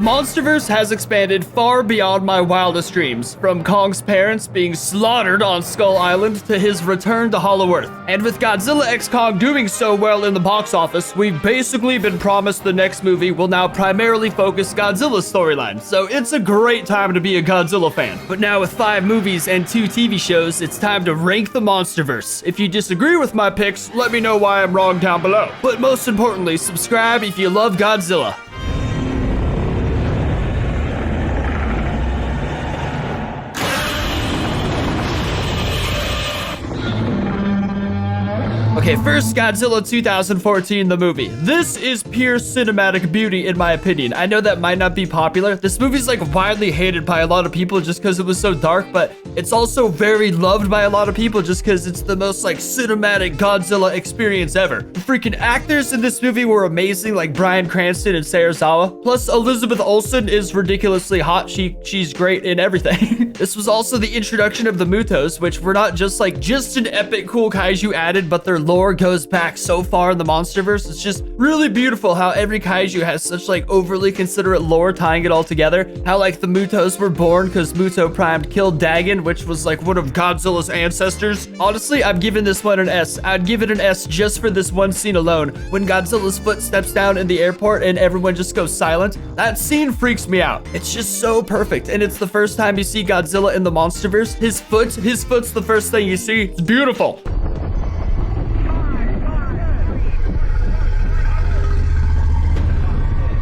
Monsterverse has expanded far beyond my wildest dreams, from Kong's parents being slaughtered on Skull Island to his return to Hollow Earth. And with Godzilla X Kong doing so well in the box office, we've basically been promised the next movie will now primarily focus Godzilla's storyline, so it's a great time to be a Godzilla fan. But now with 5 movies and 2 TV shows, it's time to rank the Monsterverse. If you disagree with my picks, let me know why I'm wrong down below. But most importantly, subscribe if you love Godzilla. Okay, first, Godzilla 2014, the movie. This is pure cinematic beauty, in my opinion. I know that might not be popular. This movie's like widely hated by a lot of people just because it was so dark, but it's also very loved by a lot of people just because it's the most like cinematic Godzilla experience ever. The freaking actors in this movie were amazing, like Bryan Cranston and Serizawa. Plus, Elizabeth Olsen is ridiculously hot. She's great in everything. This was also the introduction of the Mutos, which were not just an epic cool kaiju added, but their lore goes back so far in the Monsterverse. It's just really beautiful how every kaiju has such like overly considerate lore tying it all together. How like the Mutos were born because Muto Prime killed Dagon, which was like one of Godzilla's ancestors. Honestly, I'm giving this one an S. I'd give it an S just for this one scene alone. When Godzilla's foot steps down in the airport and everyone just goes silent, that scene freaks me out. It's just so perfect, and it's the first time you see Godzilla in the Monsterverse. His foot's the first thing you see. It's beautiful.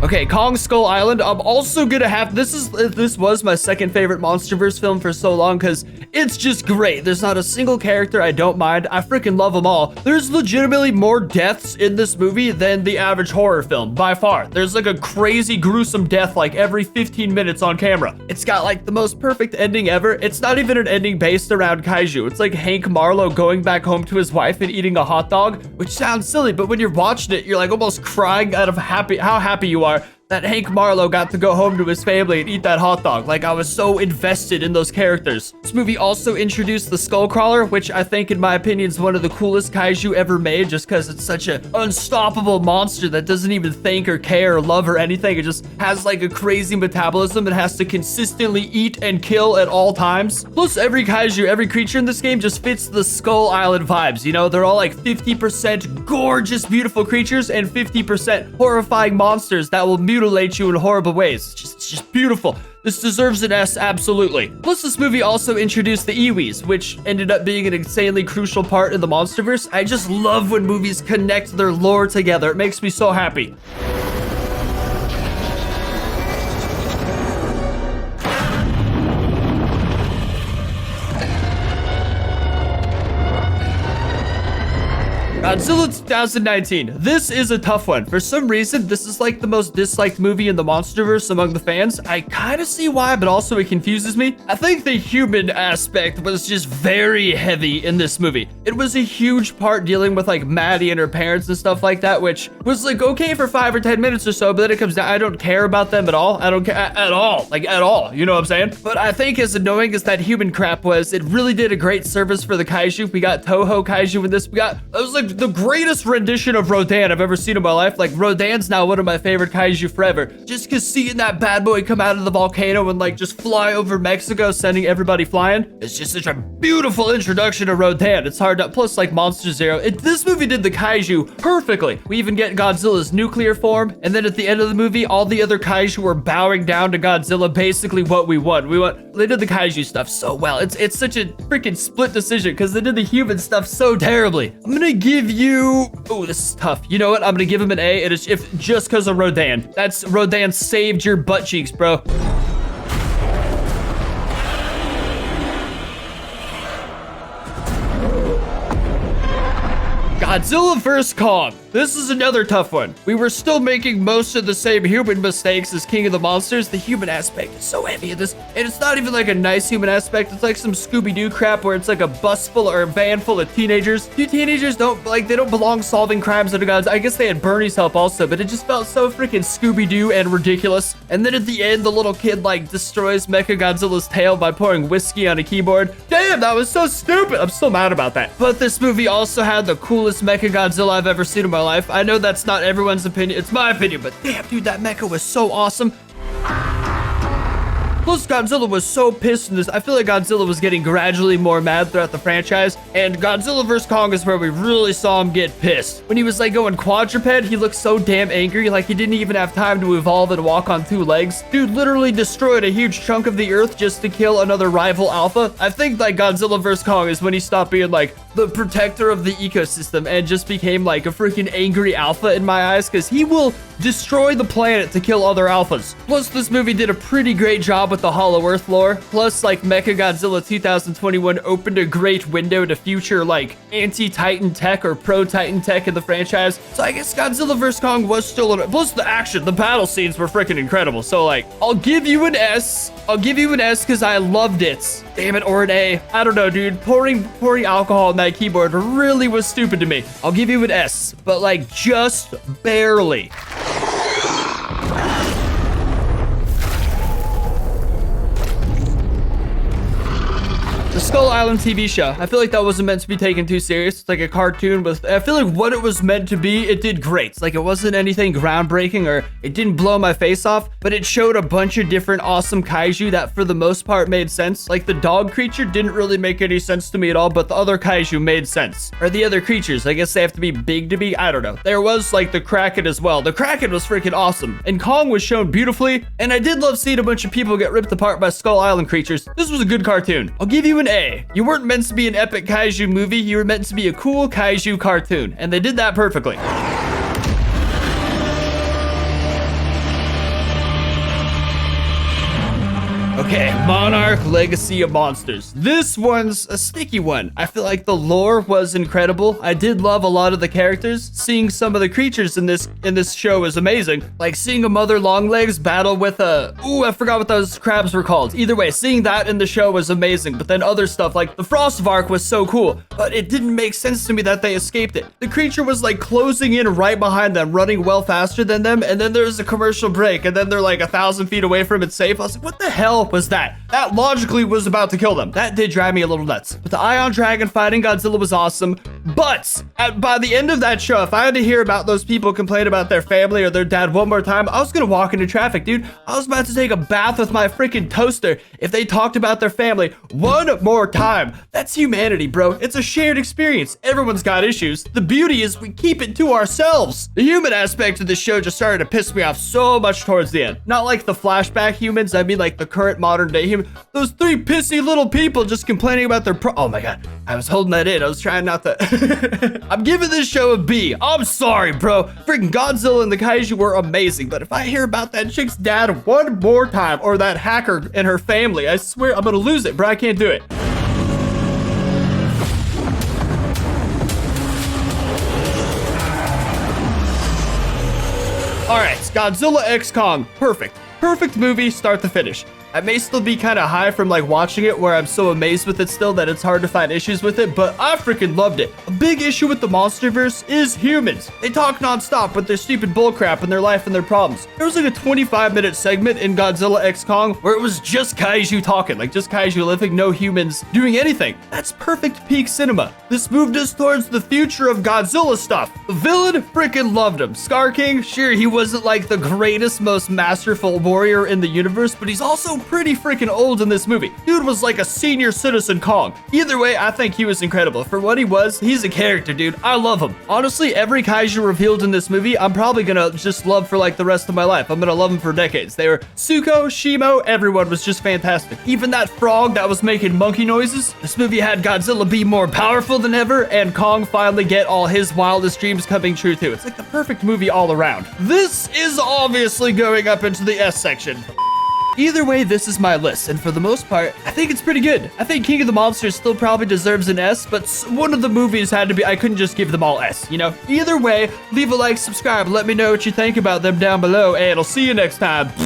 Okay, Kong Skull Island. I'm also gonna have this was my second favorite Monsterverse film for so long because it's just great. There's not a single character I don't mind. I freaking love them all. There's legitimately more deaths in this movie than the average horror film, by far. There's like a crazy gruesome death like every 15 minutes on camera. It's got like the most perfect ending ever. It's not even an ending based around kaiju. It's like Hank Marlowe going back home to his wife and eating a hot dog, which sounds silly, but when you're watching it, you're like almost crying out of how happy you are that Hank Marlowe got to go home to his family and eat that hot dog. Like, I was so invested in those characters. This movie also introduced the Skullcrawler, which I think, in my opinion, is one of the coolest kaiju ever made, just because it's such an unstoppable monster that doesn't even think or care or love or anything. It just has like a crazy metabolism and has to consistently eat and kill at all times. Plus, every kaiju, every creature in this game just fits the Skull Island vibes. You know, they're all like 50% gorgeous, beautiful creatures and 50% horrifying monsters that will mutilate you in horrible ways. It's just beautiful. This deserves an S, absolutely. Plus, this movie also introduced the Iwis, which ended up being an insanely crucial part in the Monsterverse. I just love when movies connect their lore together. It makes me so happy. Godzilla 2019. This is a tough one. For some reason, this is like the most disliked movie in the Monsterverse among the fans. I kind of see why, but also it confuses me. I think the human aspect was just very heavy in this movie. It was a huge part dealing with like Maddie and her parents and stuff like that, which was like okay for 5 or 10 minutes or so, but then it comes down, I don't care about them at all. I don't care at all, like at all, you know what I'm saying? But I think as annoying as that human crap was, it really did a great service for the kaiju. We got Toho kaiju in this. It was like the greatest rendition of Rodan I've ever seen in my life. Like, Rodan's now one of my favorite kaiju forever. Just because seeing that bad boy come out of the volcano and like just fly over Mexico, sending everybody flying, it's just such a beautiful introduction to Rodan. It's hard to, plus like Monster Zero. This movie did the kaiju perfectly. We even get Godzilla's nuclear form, and then at the end of the movie, all the other kaiju were bowing down to Godzilla, basically what we want. They did the kaiju stuff so well. It's such a freaking split decision because they did the human stuff so terribly. I'm gonna give you, oh, this is tough. You know what? I'm gonna give him an A. It is just because of Rodan. That's Rodan saved your butt cheeks, bro. Godzilla vs. Kong. This is another tough one. We were still making most of the same human mistakes as King of the Monsters. The human aspect is so heavy in this, and it's not even like a nice human aspect. It's like some Scooby-Doo crap where it's like a bus full or a van full of teenagers. Two teenagers they don't belong solving crimes under Gods. I guess they had Bernie's help also, but it just felt so freaking Scooby-Doo and ridiculous. And then at the end, the little kid like destroys Mechagodzilla's tail by pouring whiskey on a keyboard. Damn, that was so stupid. I'm still mad about that. But this movie also had the coolest Mechagodzilla I've ever seen in my life. I know that's not everyone's opinion. It's my opinion, but damn, dude, that mecha was so awesome. Plus, Godzilla was so pissed in this. I feel like Godzilla was getting gradually more mad throughout the franchise, and Godzilla vs. Kong is where we really saw him get pissed. When he was like going quadruped, he looked so damn angry, like he didn't even have time to evolve and walk on 2 legs. Dude literally destroyed a huge chunk of the earth just to kill another rival alpha. I think like Godzilla vs. Kong is when he stopped being like the protector of the ecosystem and just became like a freaking angry alpha in my eyes, because he will destroy the planet to kill other alphas. Plus, this movie did a pretty great job with the Hollow Earth lore. Plus, like Mechagodzilla 2021 opened a great window to future like anti-Titan tech or pro-Titan tech in the franchise. So I guess Godzilla vs. Kong was still in it. Plus the action, the battle scenes were freaking incredible. So like, I'll give you an S. I'll give you an S because I loved it. Damn it, or an A. I don't know, dude. Pouring alcohol on that keyboard really was stupid to me. I'll give you an S, but like just barely. The Skull Island TV show. I feel like that wasn't meant to be taken too serious. It's like a cartoon with, I feel like what it was meant to be, it did great. Like it wasn't anything groundbreaking or it didn't blow my face off, but it showed a bunch of different awesome kaiju that for the most part made sense. Like the dog creature didn't really make any sense to me at all, but the other kaiju made sense. Or the other creatures, I guess they have to be big to be, I don't know. There was like the Kraken as well. The Kraken was freaking awesome. And Kong was shown beautifully. And I did love seeing a bunch of people get ripped apart by Skull Island creatures. This was a good cartoon. I'll give you an A. You weren't meant to be an epic kaiju movie, you were meant to be a cool kaiju cartoon, and they did that perfectly. Okay, Monarch Legacy of Monsters. This one's a sticky one. I feel like the lore was incredible. I did love a lot of the characters. Seeing some of the creatures in this show is amazing. Like seeing a mother longlegs battle with a... Ooh, I forgot what those crabs were called. Either way, seeing that in the show was amazing. But then other stuff like the Frostvark was so cool. But it didn't make sense to me that they escaped it. The creature was like closing in right behind them, running well faster than them. And then there's a commercial break. And then they're like 1,000 feet away from it safe. I was like, what the hell was that? That logically was about to kill them. That did drive me a little nuts. But the Ion Dragon fighting Godzilla was awesome. But by the end of that show, if I had to hear about those people complain about their family or their dad one more time, I was gonna walk into traffic, dude. I was about to take a bath with my freaking toaster if they talked about their family one more time. That's humanity, bro. It's a shared experience. Everyone's got issues. The beauty is we keep it to ourselves. The human aspect of the show just started to piss me off so much towards the end. Not like the flashback humans, I mean like the current modern day human. Those 3 pissy little people just complaining about their oh my god, I was holding that in. I was trying not to. I'm giving this show a B. I'm sorry, bro. Freaking Godzilla and the kaiju were amazing, but if I hear about that chick's dad one more time, or that hacker and her family, I swear I'm gonna lose it, bro. I can't do it. All right, Godzilla X Kong. Perfect movie, start to finish. I may still be kind of high from like watching it where I'm so amazed with it still that it's hard to find issues with it, but I freaking loved it. A big issue with the Monsterverse is humans. They talk nonstop with their stupid bullcrap and their life and their problems. There was like a 25-minute segment in Godzilla X Kong where it was just kaiju talking, like just kaiju living, no humans doing anything. That's perfect peak cinema. This moved us towards the future of Godzilla stuff. The villain freaking loved him. Scar King, sure, he wasn't like the greatest, most masterful warrior in the universe, but he's also pretty freaking old in this movie. Dude was like a senior citizen Kong. Either way, I think he was incredible. For what he was, he's a character, dude. I love him. Honestly, every kaiju revealed in this movie, I'm probably gonna just love for like the rest of my life. I'm gonna love him for decades. They were Suko, Shimo, everyone was just fantastic. Even that frog that was making monkey noises. This movie had Godzilla be more powerful than ever, and Kong finally get all his wildest dreams coming true too. It's like the perfect movie all around. This is obviously going up into the S section. Either way, this is my list, and for the most part, I think it's pretty good. I think King of the Monsters still probably deserves an S, but one of the movies had to be, I couldn't just give them all S, you know? Either way, leave a like, subscribe, let me know what you think about them down below, and I'll see you next time.